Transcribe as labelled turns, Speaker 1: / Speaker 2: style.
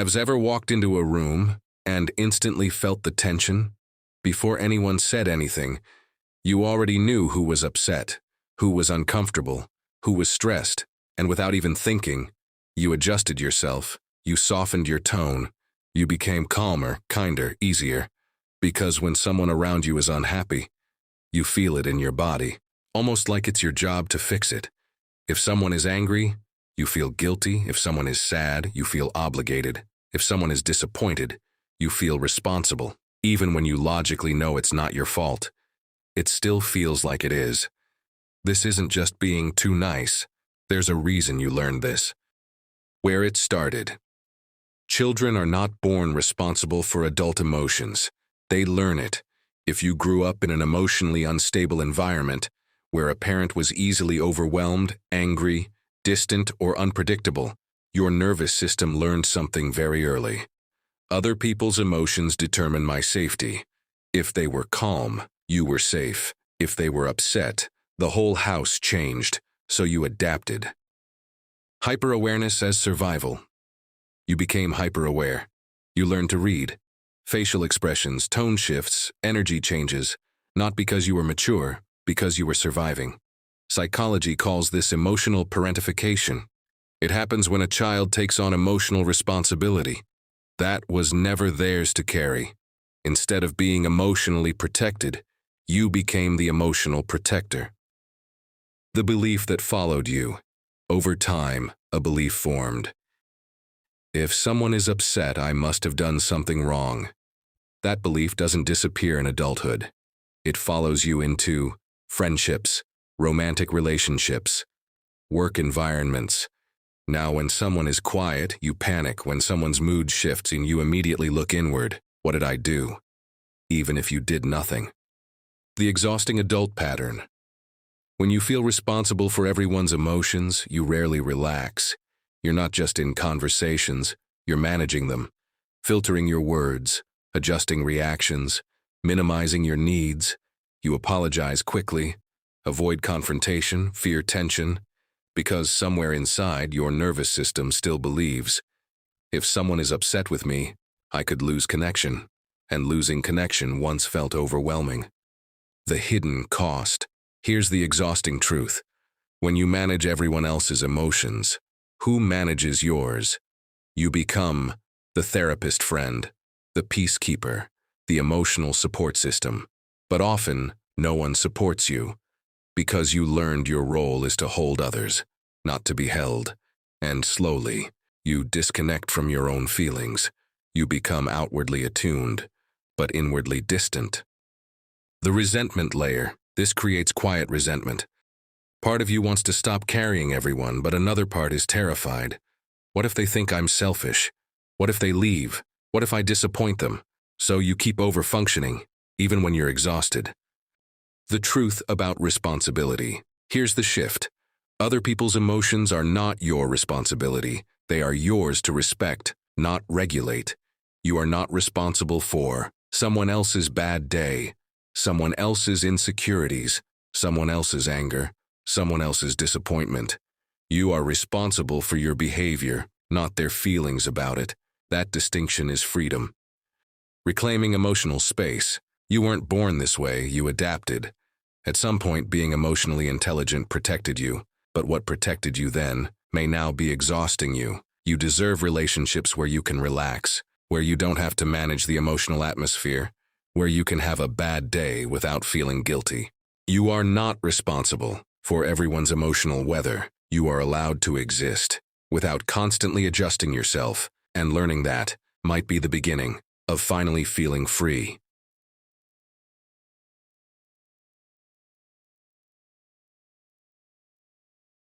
Speaker 1: Have ever walked into a room and instantly felt the tension? Before anyone said anything, you already knew who was upset, who was uncomfortable, who was stressed, and without even thinking, you adjusted yourself, you softened your tone, you became calmer, kinder, easier. Because when someone around you is unhappy, you feel it in your body, almost like it's your job to fix it. If someone is angry, you feel guilty. If someone is sad, you feel obligated. If someone is disappointed, you feel responsible. Even when you logically know it's not your fault, it still feels like it is. This isn't just being too nice. There's a reason you learned this. Where it started. Children are not born responsible for adult emotions. They learn it. If you grew up in an emotionally unstable environment, where a parent was easily overwhelmed, angry, distant, or unpredictable, your nervous system learned something very early. Other people's emotions determine my safety. If they were calm, you were safe. If they were upset, the whole house changed, so you adapted. Hyper-awareness as survival. You became hyper-aware. You learned to read. Facial expressions, tone shifts, energy changes, not because you were mature, because you were surviving. Psychology calls this emotional parentification. It happens when a child takes on emotional responsibility. That was never theirs to carry. Instead of being emotionally protected, you became the emotional protector. The belief that followed you. Over time, a belief formed. If someone is upset, I must have done something wrong. That belief doesn't disappear in adulthood. It follows you into friendships, romantic relationships, work environments. Now, when someone is quiet, you panic. When someone's mood shifts and you immediately look inward, what did I do? Even if you did nothing. The exhausting adult pattern. When you feel responsible for everyone's emotions, you rarely relax. You're not just in conversations, you're managing them, filtering your words, adjusting reactions, minimizing your needs. You apologize quickly, avoid confrontation, fear tension, because somewhere inside your nervous system still believes, if someone is upset with me, I could lose connection, and losing connection once felt overwhelming. The hidden cost. Here's the exhausting truth. When you manage everyone else's emotions, who manages yours? You become the therapist friend, the peacekeeper, the emotional support system. But often, no one supports you, because you learned your role is to hold others, not to be held. And slowly, you disconnect from your own feelings. You become outwardly attuned, but inwardly distant. The resentment layer. This creates quiet resentment. Part of you wants to stop carrying everyone, but another part is terrified. What if they think I'm selfish? What if they leave? What if I disappoint them? So you keep over-functioning, even when you're exhausted. The truth about responsibility. Here's the shift. Other people's emotions are not your responsibility. They are yours to respect, not regulate. You are not responsible for someone else's bad day, someone else's insecurities, someone else's anger, someone else's disappointment. You are responsible for your behavior, not their feelings about it. That distinction is freedom. Reclaiming emotional space. You weren't born this way, you adapted. At some point, being emotionally intelligent protected you, but what protected you then may now be exhausting you. You deserve relationships where you can relax, where you don't have to manage the emotional atmosphere, where you can have a bad day without feeling guilty. You are not responsible for everyone's emotional weather. You are allowed to exist without constantly adjusting yourself, and learning that might be the beginning of finally feeling free.